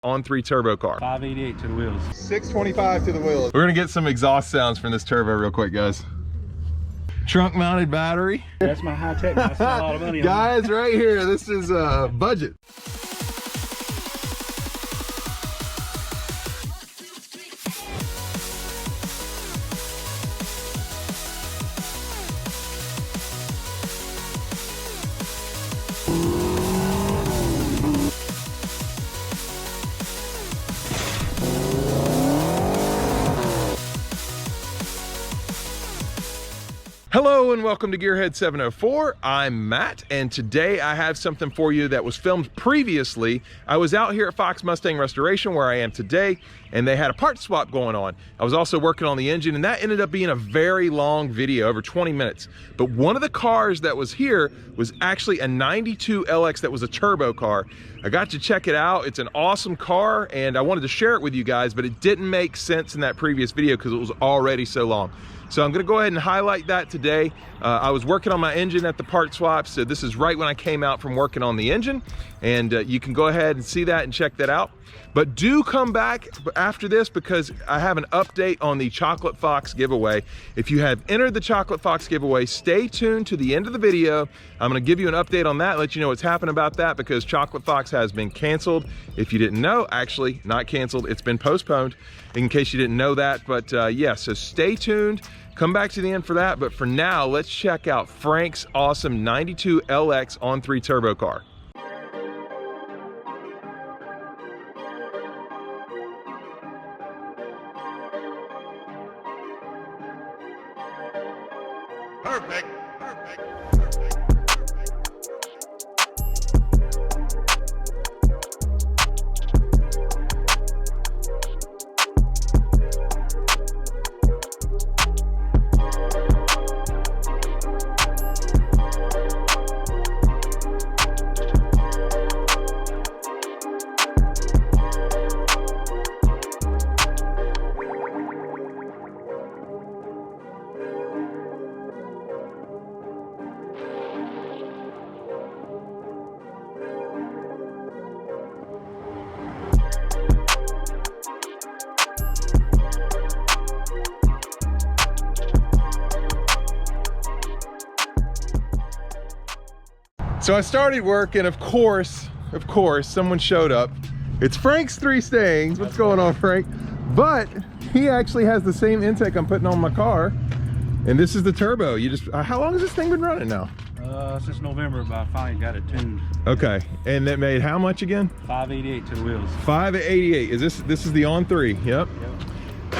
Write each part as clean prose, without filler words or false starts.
On3 turbo car. 588 to the wheels. 625 to the wheels. We're gonna get some exhaust sounds from this turbo real quick, guys. Trunk mounted battery. That's my high tech. I spent a lot of money on guys, right here, this is budget. Hello and welcome to Gearhead 704. I'm Matt, and today I have something for you that was filmed previously. I was out here at Fox Mustang Restoration where I am today, and they had a part swap going on. I was also working on the engine, and that ended up being a very long video, over 20 minutes. But one of the cars that was here was actually a 92 LX that was a turbo car. I got to check it out. It's an awesome car, and I wanted to share it with you guys, but it didn't make sense in that previous video because it was already so long. So I'm gonna go ahead and highlight that today. I was working on my engine at the part swap, so this is right when I came out from working on the engine, and you can go ahead and see that and check that out. But do come back after this because I have an update on the Chocolate Fox giveaway. If you have entered the Chocolate Fox giveaway, stay tuned to the end of the video. I'm gonna give you an update on that, let you know what's happened about that because Chocolate Fox has been canceled. If you didn't know, actually not canceled, it's been postponed in case you didn't know that. But yeah, so stay tuned. Come back to the end for that, but for now, let's check out Frank's awesome 92 LX On3 turbo car. Perfect, perfect. So I started work, and of course, someone showed up. It's Frank's Three Stangs. What's going on, Frank? But he actually has the same intake I'm putting on my car, and this is the turbo. You just, how long has this thing been running now? Since November, but I finally got it tuned. Okay, and that made how much again? 588 to the wheels. 588. Is this is the On3? Yep.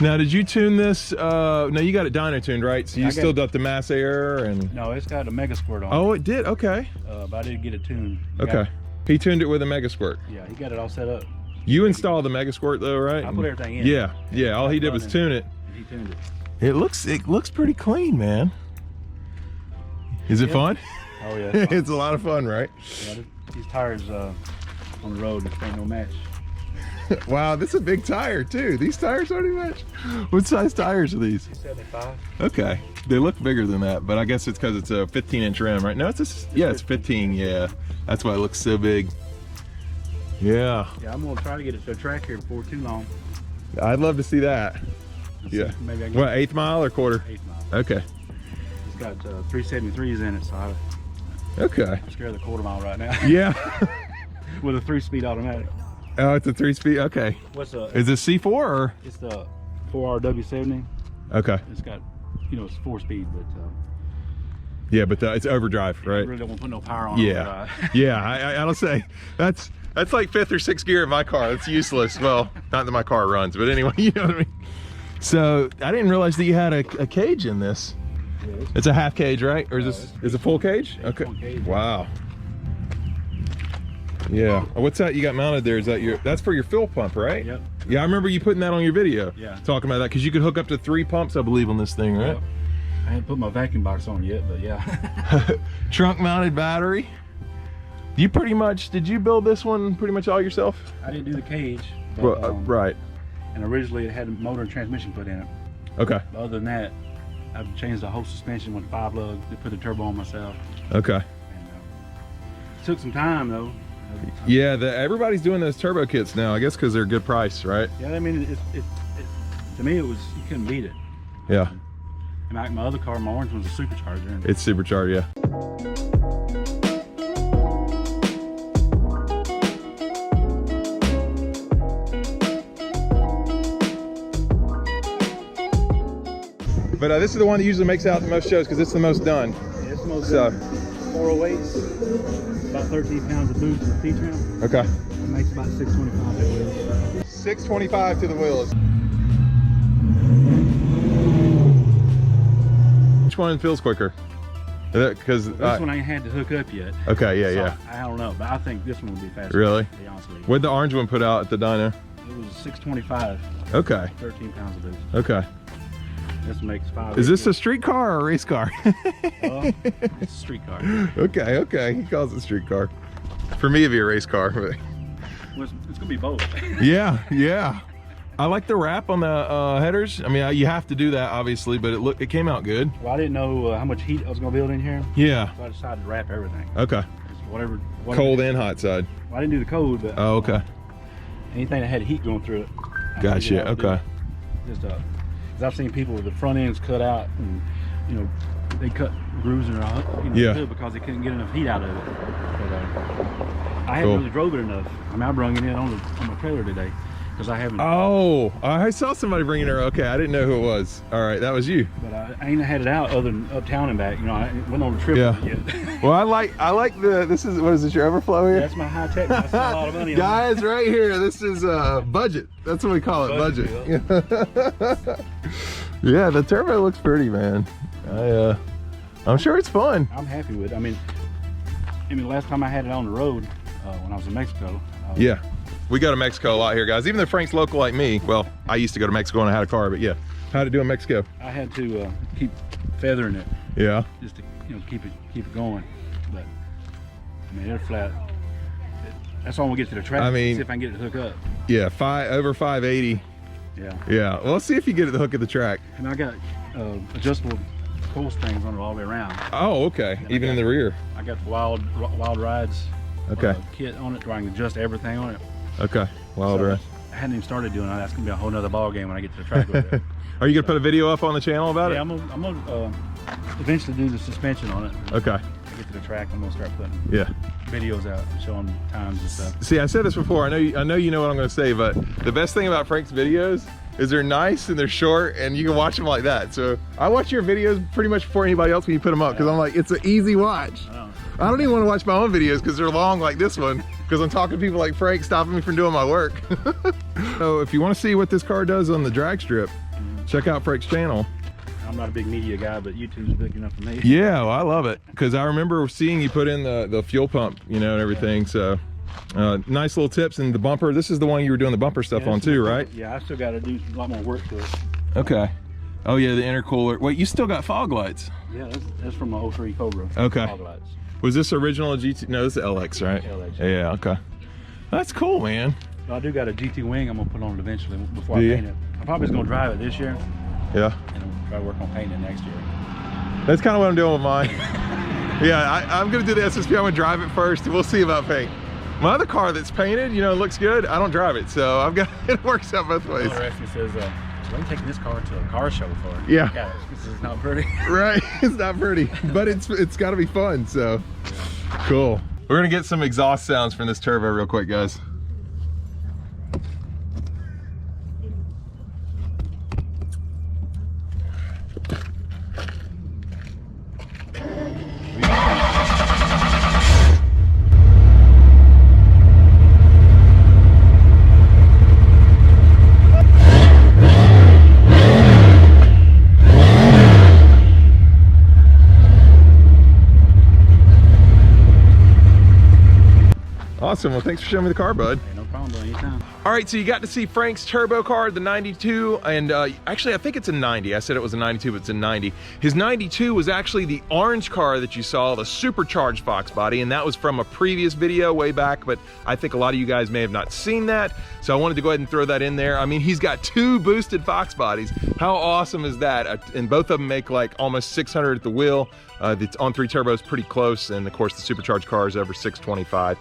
Now, did you tune this? No, you got it dyno tuned, right? So you still got the mass air and. No, it's got a Mega Squirt on. Oh, it did. Okay. But I didn't get it tuned. Okay. He tuned it with a Mega Squirt. Yeah, he got it all set up. You installed the Mega Squirt though, right? I put everything in. Yeah, yeah. All he did was tune it. He tuned it. It looks pretty clean, man. Is it fun? Oh yeah. It's, it's a lot of fun, right? yeah, these tires on the road, this ain't no match. Wow, this is a big tire too. These tires aren't even match. What size tires are these? 275. Okay, they look bigger than that, but I guess it's because it's a 15-inch rim, right? No, it's 15. Yeah, that's why it looks so big. Yeah. Yeah, I'm gonna try to get it to a track here before too long. I'd love to see that. Yeah. Maybe I can. What, 1/8 mile or quarter? 1/8 mile. Okay. It's got 373s in it, so I'm scared of the quarter mile right now. Yeah. With a 3-speed automatic. Oh, it's a 3-speed. Okay. What's a? Is it C4 or? It's the 4RW70. Okay. It's got, it's 4-speed, but yeah, but it's overdrive, right? I really don't want to put no power on. Yeah. Yeah. I don't say that's like 5th or 6th gear in my car. It's useless. Well, not that my car runs, but anyway, you know what I mean. So I didn't realize that you had a cage in this. Yeah, it's a half cage, right? Or is it full cage? Okay. Full cage. Wow. Yeah. What's that you got mounted there? Is that that's for your fuel pump, right? Yep. Yeah, I remember you putting that on your video. Yeah. Talking about that because you could hook up to 3 pumps, I believe, on this thing, right? Yep. I haven't put my vacuum box on yet, but yeah. Trunk mounted battery. You did you build this one pretty much all yourself? I didn't do the cage. But, Well, right. And originally it had a motor and transmission put in it. Okay. But other than that, I've changed the whole suspension with 5 lug to put the turbo on myself. Okay. And, took some time though. Yeah, everybody's doing those turbo kits now, I guess because they're a good price, right? Yeah, I mean, to me, it was, you couldn't beat it. Yeah. And my other car, my orange one's a supercharger. And It's supercharged, yeah. But this is the one that usually makes out the most shows because it's the most done. Yeah, it's the most done. 408s, about 13 pounds of boost and T-trim. Okay. It makes about 625 to the wheels. 625 to the wheels. Which one feels quicker? Because this one I ain't had to hook up yet. Okay, yeah, So yeah. I don't know, but I think this one will be faster. Really? To be honest with you. What'd the orange one put out at the dyno? It was 625. Okay. 13 pounds of boost. Okay. This makes 5. Is this a street car or a race car? It's a street car. Okay, okay. He calls it street car. For me, it'd be a race car. But Well, it's gonna be both. yeah, yeah. I like the wrap on the headers. I mean, you have to do that, obviously, but it came out good. Well, I didn't know how much heat I was gonna build in here, Yeah. so I decided to wrap everything. Okay. Just whatever. Cold and hot side. Well, I didn't do the cold, but Oh, okay. anything that had heat going through it. I Gotcha. figured I would do. Okay. Just because I've seen people with the front ends cut out, and you know, they cut grooves in their Yeah. hood because they couldn't get enough heat out of it. But, I haven't Cool. really drove it enough. I mean, I brung it in on my trailer today because I haven't. Oh, I saw somebody bringing her. Okay, I didn't know who it was. All right, that was you. But I ain't had it out other than uptown and back. You know, I went on a trip Yeah. with it yet. Well, I like the. This is what is this? Your overflow here? That's my high tech. I spent a lot of money on Guys, right here. This is budget. That's what we call it, budget. Yeah, the turbo looks pretty, man. I'm sure it's fun. I'm happy with it. I mean, last time I had it on the road when I was in Mexico. Yeah, we go to Mexico a lot here, guys. Even though Frank's local like me, well, I used to go to Mexico and I had a car, but yeah. How'd it do in Mexico? I had to keep feathering it Yeah. just to keep it going. But I mean, they're flat. That's all I'm gonna get to the track. I mean, see if I can get it to hook up. Yeah, over 580. Yeah. Yeah, well, let's see if you get it to hook at the track. And I got adjustable coil springs on it all the way around. Oh, okay. Even in the rear. I got the wild rides Okay. kit on it where I can adjust everything on it. Okay. Wild So ride. I hadn't even started doing that. That's gonna be a whole nother ball game when I get to the track with it. Are you gonna put a video up on the channel about Yeah, it? I'm gonna eventually do the suspension on it. Okay. When I get to the track, I'm gonna start putting Yeah. videos out and showing times and stuff. See, I said this before. I know you know what I'm gonna say, but the best thing about Frank's videos is they're nice and they're short and you can watch them like that. So I watch your videos pretty much before anybody else when you put them up because I'm like, it's an easy watch. I don't even want to watch my own videos because they're long like this one because I'm talking to people like Frank stopping me from doing my work. So if you want to see what this car does on the drag strip, check out Frank's channel. I'm not a big media guy, but YouTube's big enough for me. Yeah, well, I love it because I remember seeing you put in the fuel pump, and everything. So nice little tips. And the bumper, this is the one you were doing the bumper stuff on too, right? Yeah, I still got to do a lot more work to it. Okay. Oh yeah, the intercooler. Wait, you still got fog lights? Yeah, that's from my 03 Cobra. Okay. Fog lights. Was this original GT? No, this is LX, right? LX. Yeah, okay. That's cool, man. I do got a GT wing I'm gonna put on it eventually before I Yeah. paint it. I'm probably just gonna drive it this year Yeah. and I'm try to work on painting it next year. That's kind of what I'm doing with mine. Yeah, I'm gonna do the SSP. I'm gonna drive it first, and we'll see about paint. My other car that's painted, looks good. I don't drive it, so I've got it works out both ways. Interesting says, so I'm taking this car to a car show for it. Yeah. This is not pretty. Right, it's not pretty, but it's got to be fun. So cool. We're gonna get some exhaust sounds from this turbo real quick, guys. Awesome, well thanks for showing me the car, bud. Hey, no problem, anytime. All right, so you got to see Frank's turbo car, the 92, and actually I think it's a 90. I said it was a 92, but it's a 90. His 92 was actually the orange car that you saw, the supercharged FoxBody, and that was from a previous video way back, but I think a lot of you guys may have not seen that, so I wanted to go ahead and throw that in there. I mean, he's got 2 boosted FoxBodies. How awesome is that? And both of them make like almost 600 at the wheel. The On3 turbo is pretty close, and of course the supercharged car is over 625.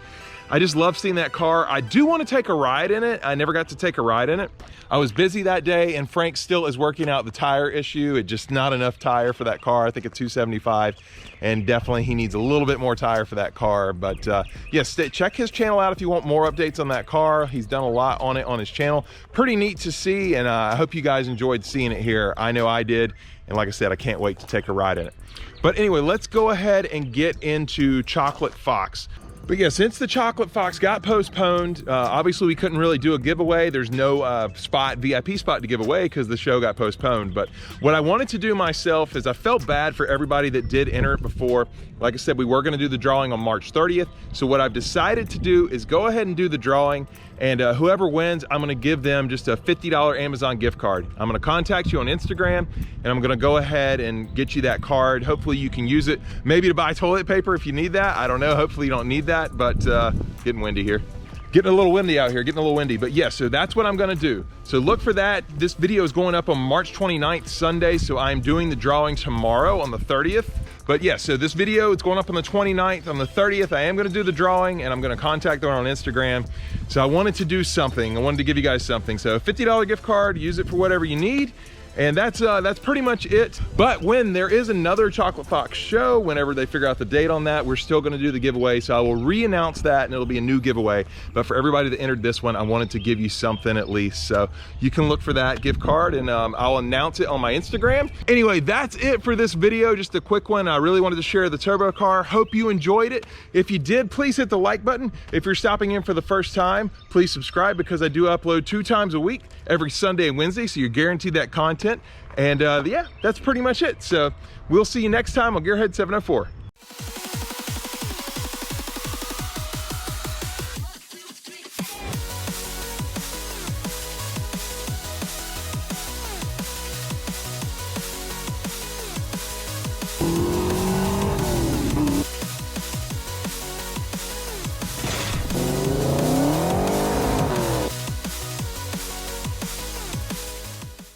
I just love seeing that car. I do want to take a ride in it. I never got to take a ride in it. I was busy that day, and Frank still is working out the tire issue. It's just not enough tire for that car. I think a 275, and definitely he needs a little bit more tire for that car. But yes, check his channel out if you want more updates on that car. He's done a lot on it on his channel. Pretty neat to see, and I hope you guys enjoyed seeing it here. I know I did, and like I said, I can't wait to take a ride in it. But anyway, let's go ahead and get into Chocolate Fox. But yeah, since the Chocolate Fox got postponed, obviously we couldn't really do a giveaway. There's no VIP spot to give away because the show got postponed. But what I wanted to do myself is I felt bad for everybody that did enter it before. Like I said, we were gonna do the drawing on March 30th. So what I've decided to do is go ahead and do the drawing, and whoever wins, I'm gonna give them just a $50 Amazon gift card. I'm gonna contact you on Instagram, and I'm gonna go ahead and get you that card. Hopefully you can use it, maybe to buy toilet paper if you need that. I don't know, hopefully you don't need that, but getting windy here. Getting a little windy out here, getting a little windy, but yeah, so that's what I'm gonna do. So look for that. This video is going up on March 29th, Sunday, so I'm doing the drawing tomorrow on the 30th. But yeah, so this video, it's going up on the 29th. On the 30th, I am gonna do the drawing, and I'm gonna contact them on Instagram. So I wanted to do something. I wanted to give you guys something. So $50 gift card, use it for whatever you need. And that's pretty much it. But when there is another Chocolate Fox show, whenever they figure out the date on that, we're still gonna do the giveaway. So I will re-announce that, and it'll be a new giveaway. But for everybody that entered this one, I wanted to give you something at least. So you can look for that gift card, and I'll announce it on my Instagram. Anyway, that's it for this video, just a quick one. I really wanted to share the turbo car. Hope you enjoyed it. If you did, please hit the like button. If you're stopping in for the first time, please subscribe, because I do upload 2 times a week, every Sunday and Wednesday, so you're guaranteed that content. And yeah, that's pretty much it. So we'll see you next time on Gearhead 704.